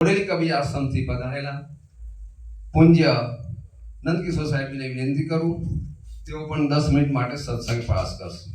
બોડેલી કવિ આશ્રમથી પધારેલા પૂજ્ય નંદકિશોર સાહેબને વિનંતી કરું, તેઓ પણ 10 મિનિટ માટે સત્સંગ પાસ કરશે.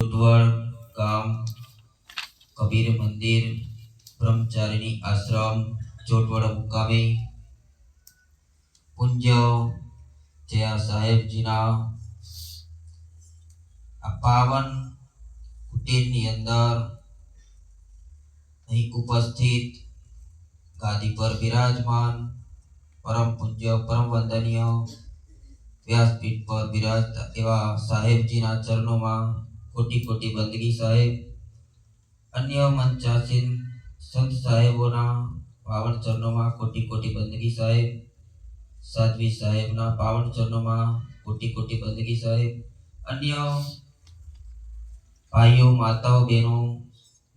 उद्वल गाम कबीर मंदिर ब्रह्मचारिणी आश्रम चोटवाड़ा मुकामे पूज्य जया साहेब जीना पावन कुटीरनी अंदर અહીં ઉપસ્થિત ગાદી પર વિરાજમાન परम पूज्य परम वंदनीय व्यासपीठ पर विराजता एवं साहेबजीना चरणों में कोटि कोटि बंदगी साहेब, अन्य मंचासीन संत साहेबोना पावन चरणों में कोटि कोटि बंदगी साहेब, साध्वी साहेबना पावन चरणों में कोटि कोटि बंदगी साहेब, अन्य भाइयों माताओं बहनों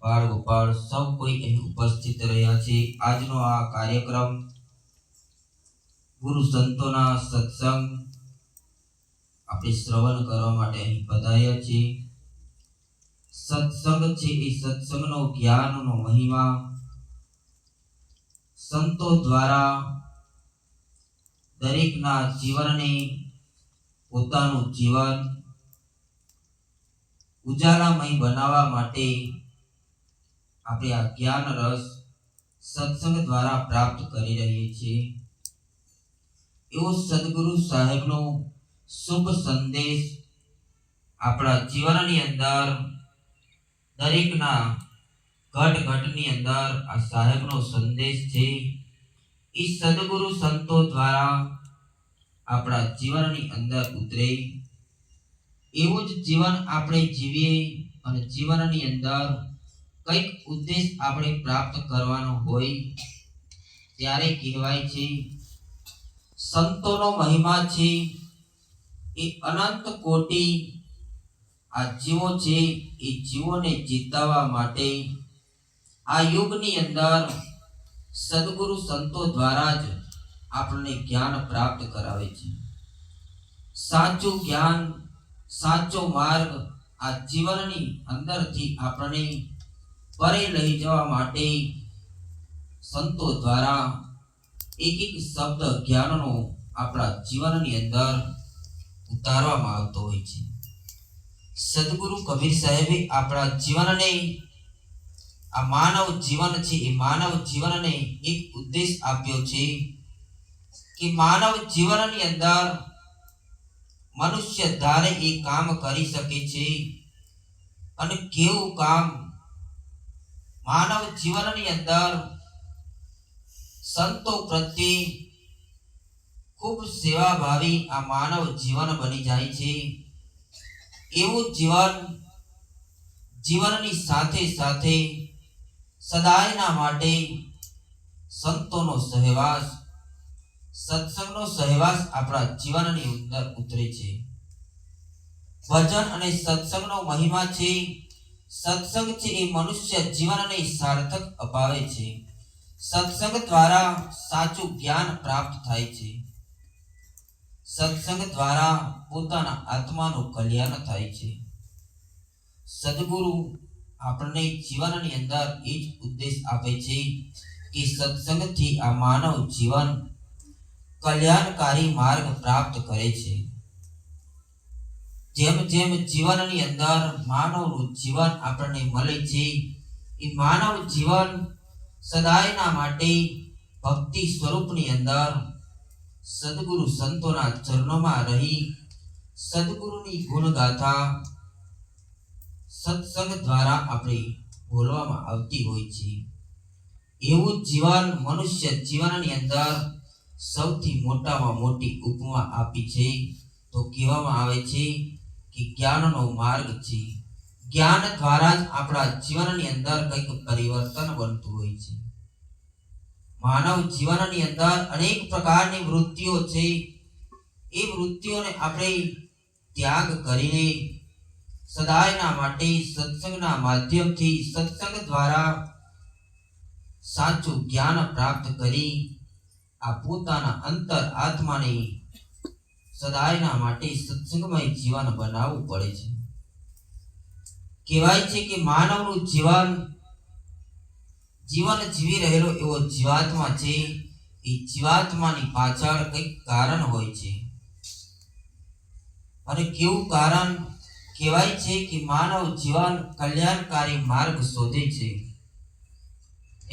बाळ गोपाळ सब कोई અહીં उपस्थित રહ્યા છે. આજનો આ કાર્યક્રમ ગુરુ સંતોના સત્સંગ આપણે શ્રવણ કરવા માટે અહીં પધાર્યા છીએ. સત્સંગ છે એ સત્સંગનો જ્ઞાનનો મહિમા સંતો દ્વારા દરેકના જીવનને પોતાનું જીવન ઉજાલામય બનાવવા માટે આપણે આ જ્ઞાન રસ સત્સંગ દ્વારા પ્રાપ્ત કરી રહીએ છીએ. એવો સદગુરુ સાહેબનો શુભ સંદેશ આપણા જીવનની અંદર દરેકના ઘટ ઘટની અંદર આ સાહેબનો સંદેશ છે. એ સદગુરુ સંતો દ્વારા આપણા જીવનની અંદર ઉતરે એવું જ જીવન આપણે જીવીએ અને જીવનની અંદર કંઈક ઉદ્દેશ આપણે પ્રાપ્ત કરવાનો હોય ત્યારે કહેવાય છે સંતોનો મહિમા છે એ અનંત કોટી આ જીવો છે એ જીવોને જીતાવવા માટે આ યુગની અંદર સદગુરુ સંતો દ્વારા જ આપણને જ્ઞાન પ્રાપ્ત કરાવે છે. સાચું જ્ઞાન સાચો માર્ગ આ જીવનની અંદરથી આપણને પરે લઈ જવા માટે સંતો દ્વારા એક એક શબ્દ જ્ઞાનનો આપણા જીવનની અંદર ઉતારવામાં આવતો હોય છે. સદગુરુ કબીર સાહેબે આપણા જીવનને આ માનવ જીવન છે એ માનવ જીવનને એક ઉદ્દેશ આપ્યો છે કે માનવ જીવનની અંદર મનુષ્ય ધારે એ કામ કરી શકે છે અને કેવું કામ માનવ જીવનની અંદર સંતો પ્રત્યે ખૂબ સેવાભાવી આ માનવ જીવન બની જાય છે. એવું જીવન જીવનની સાથે સાથે સદાયના માટે સંતોનો સહવાસ સત્સંગનો સહવાસ આપણા જીવનની અંદર ઉતરે છે. ભજન અને સત્સંગનો મહિમા છે. સત્સંગ છે એ મનુષ્ય જીવનને સાર્થક અપાવે છે. સત્સંગ દ્વારા સાચું જ્ઞાન પ્રાપ્ત થાય છે. સત્સંગ દ્વારા પોતાના આત્માનું કલ્યાણ થાય છે. સદગુરુ આપણને જીવનની અંદર એ જ ઉદ્દેશ આપે છે કે સત્સંગથી આ માનવ જીવન કલ્યાણકારી માર્ગ પ્રાપ્ત કરે છે. જેમ જેમ જીવનની અંદર માનવનું જીવન આપણને મળે છે એ માનવ જીવન સદાયના માટે ભક્તિ સ્વરૂપની અંદર સદગુરુ સંતોના ચરણોમાં રહી સદગુરુની ગુણગાથા સત્સંગ દ્વારા આપણે બોલવામાં આવતી હોય છે. એવું જીવન મનુષ્ય જીવનની અંદર સૌથી મોટામાં મોટી ઉપમા આપી છે તો કહેવામાં આવે છે કે જ્ઞાનનો માર્ગ છે. જ્ઞાન દ્વારા જ આપણા જીવનની અંદર કંઈક પરિવર્તન બનતું હોય છે. માનવ જીવનની અંદર અનેક પ્રકારની વૃત્તિઓ છે. એ વૃત્તિઓને આપણે ત્યાગ કરીને સદાયના માટે સત્સંગના માધ્યમથી સત્સંગ દ્વારા સાચું જ્ઞાન પ્રાપ્ત કરી આ પોતાના અંતર આત્માને સદાયના માટે સત્સંગમય જીવન બનાવવું પડે છે. કહેવાય છે કે માનવનું જીવન જીવી રહેલો એવો જીવાત્મા છે. એ જીવાત્માની પાછળ કંઈક કારણ હોય છે. અને કેવું કારણ? કહેવાય છે કે માનવ જીવન કલ્યાણકારી માર્ગ શોધે છે.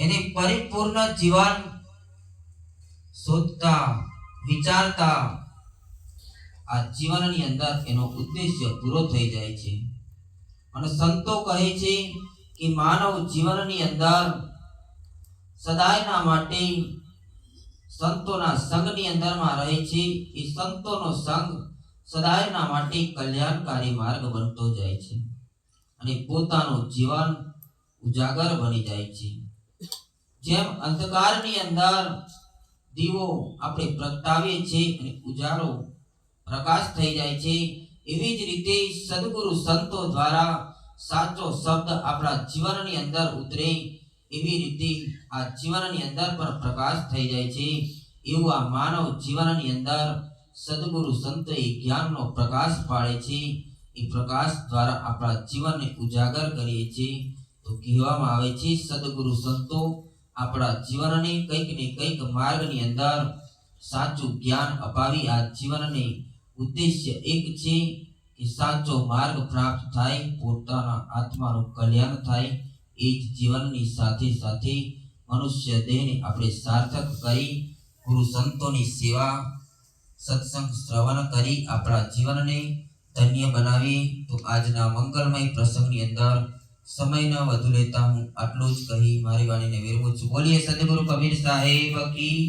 એને પરિપૂર્ણ જીવન શોધતા વિચારતા આ જીવનની અંદર એનો ઉદ્દેશ્ય પૂરો થઈ જાય છે. અને સંતો કહે છે કે માનવ જીવનની અંદર સદાયના માટે સંતોના સંઘની અંદરમાં રહે છે. એ સંતોનો સંઘ સદાયના માટે કલ્યાણકારી માર્ગ બનતો જાય છે અને પોતાનું જીવન ઉજાગર બની જાય છે. જેમ અંધકારની અંદર દીવો આપણે પ્રગટાવીએ છીએ અને ઉજારો પ્રકાશ થઈ જાય છે, એવી જ રીતે સદગુરુ સંતો દ્વારા સાચો શબ્દ આપણા જીવનની અંદર ઉતરે, એવી રીતે આ જીવનની અંદર પણ પ્રકાશ થઈ જાય છે. એવું આ માનવ જીવનની અંદર સદગુરુ સંતોએ જ્ઞાનનો પ્રકાશ પાડે છે. એ પ્રકાશ દ્વારા આપણા જીવનને ઉજાગર કરીએ છીએ. તો કહેવામાં આવે છે સદગુરુ સંતો આપણા જીવનને કંઈક ને કંઈક માર્ગની અંદર સાચું જ્ઞાન અપાવી આ જીવનને ઉદ્દેશ્ય એક છે કે સાચો માર્ગ પ્રાપ્ત થાય, પોતાના આત્માનું કલ્યાણ થાય. એ જ જીવનની સાથે સાથે મનુષ્ય દેહને આપણે સાર્થક કરી ગુરુ સંતોની સેવા સત્સંગ શ્રવણ કરી આપણા જીવનને ધન્ય બનાવી. તો આજના મંગલમય પ્રસંગની અંદર સમય ન વધુ લેતા હું આટલું જ કહી મારી વાણીને વિરમું છું. બોલીએ સદગુરુ કબીર સાહેબ કી.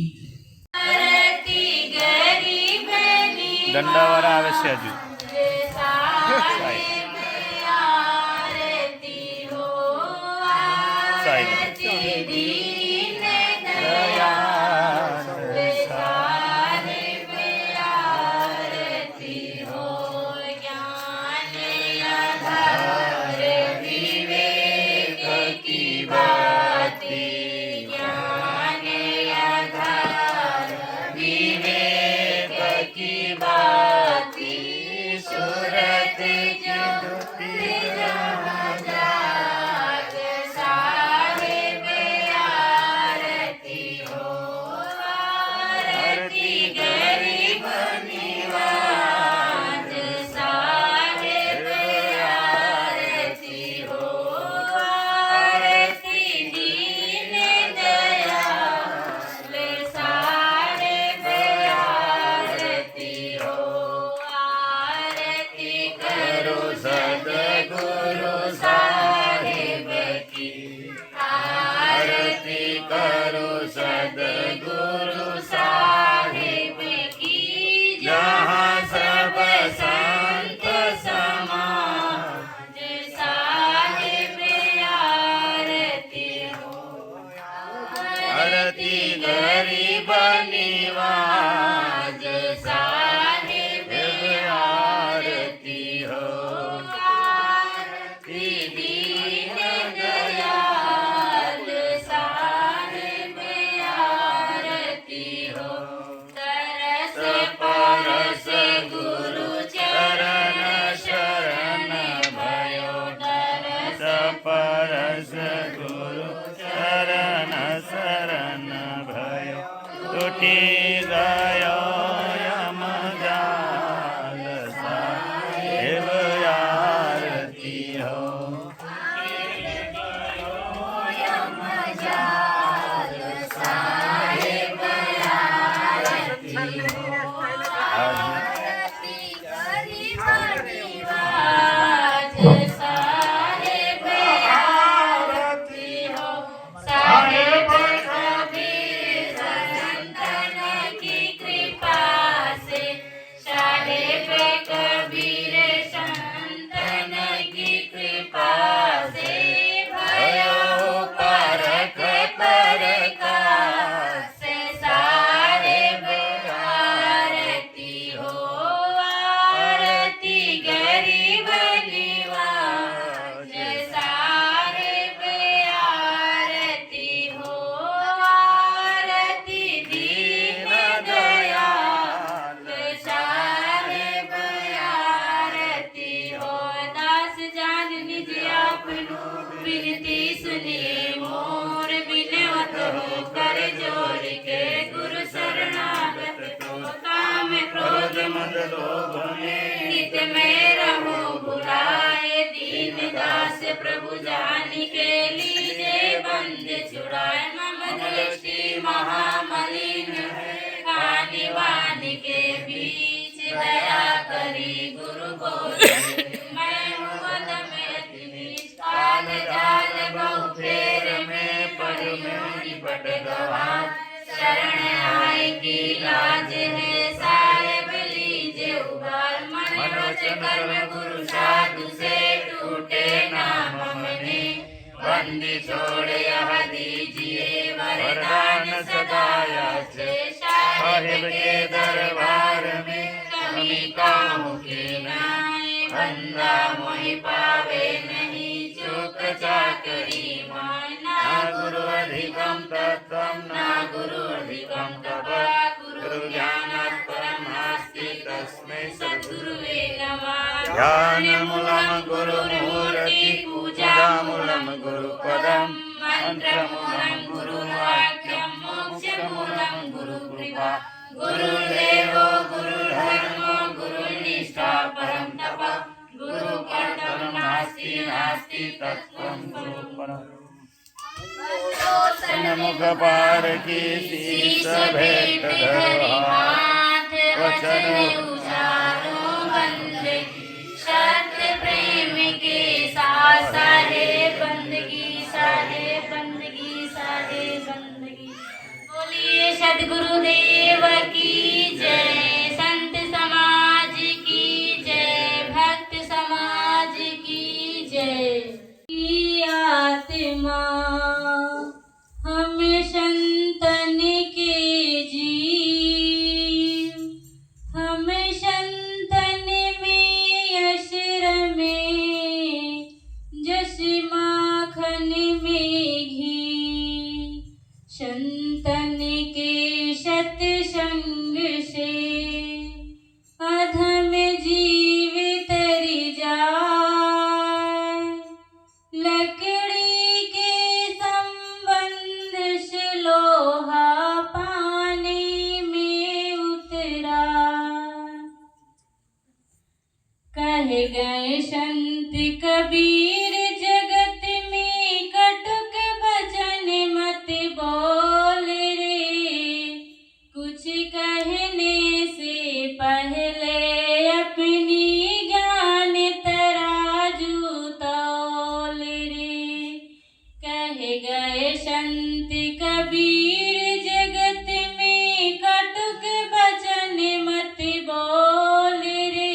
દંડાવાળા આવે છે હજુ. लोभ में नित में रहो भुलाए, दीन दास प्रभु जान के लीजे बंद छुड़ाए। मम दृष्टि महामलिन है, खानि वानि के बीच दया करी गुरु बोले। मैं हूँ पद में अति नीच, काल जाल बहु फेर में पड़ी हूँ निपट गवार। शरण आए की लाज है, साहेब लीजे उबार। मन वचन कर्म गुरु साधु से टूटे नाम मने, बंदी छोड़ यह दीजिए वरदान सदा याचे। साहिब के दरबार में कमी काहू के नाय, बंदा मोहि पावे नहीं चूक चाकरी माय। ना गुरु अधिकम तत्त्वम, ना गुरु अधिकम तपः, गुरु ज्ञानात् परं नास्ति तस्मै सद्गुरुवे नमः। ध्यानमूलं गुरुमूर्ति, पूजामूलं गुरुपदं, मंत्रमूलं गुरुवाक्यं, मोक्षमूलं गुरुकृपा। गुरुर्देवो गुरुर्धर्मो गुरुर्निष्ठा परं तपः, गुरुकर्तव्यं नास्ति नास्ति तत्त्वं गुरुपरम्। सन्मुख पार की शीस भेंट धरो हाथ, वचन उचारो बंदे, सत्य प्रेम के साथ सारे बंदगी, सारे बंदगी, सारे बंदगी। बोलिए सद्गुरुदेव की जय, संत समाज की जय, भक्त समाज की जय। की आत्मा हम संतन के जीव, हम संतन में यश में, जस माखन में घी। संतन के सत्संग से अधम जीव तरि जाए। लकड़ी के संबंध से लोहा पानी में उतरा। कह गए संत कबीर जगत में कटुक वचन मत बोल रे। कुछ कहने से पहले अपनी ज्ञान तराजू तौल रे। कह गए संत कबीर जगत में कटुक वचन मत बोल रे।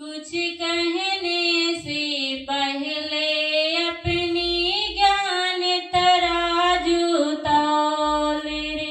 कुछ कहने से पहले अपनी ज्ञान तराजू तौल रे।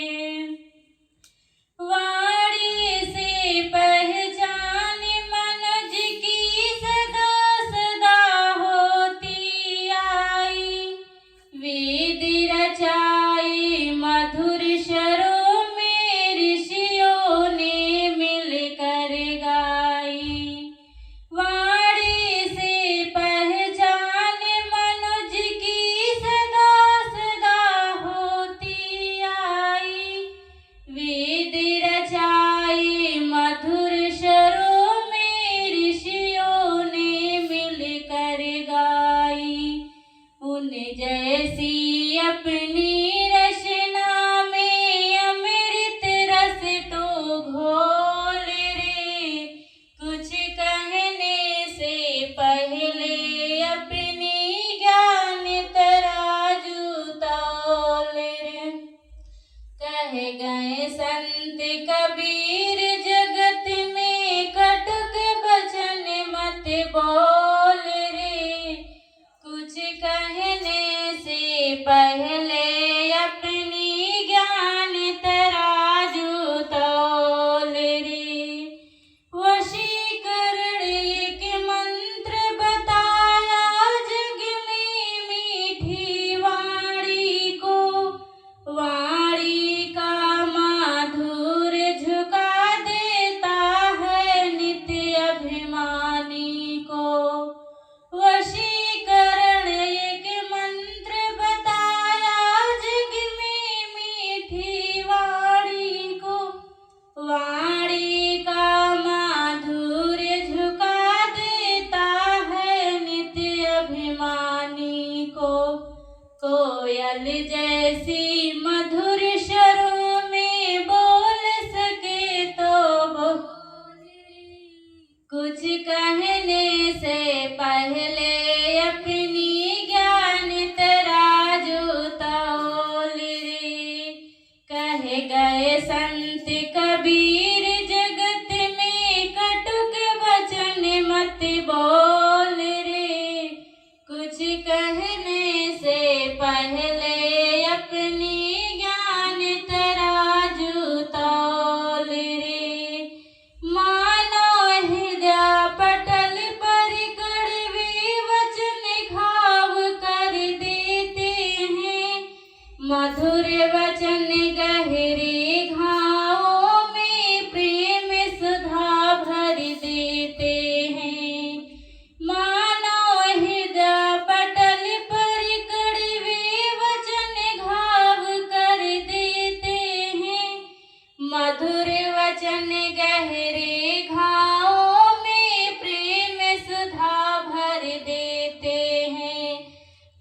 वचन गहरे घावों में प्रेम सुधा भर देते हैं।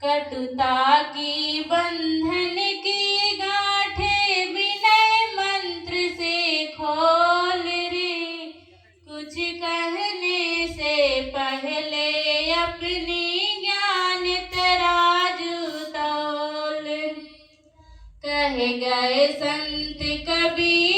कटुता की बंधन की गांठें विनय मंत्र से खोल रे। कुछ कहने से पहले अपनी ज्ञान तराजू तौल। कह गए संत कबीर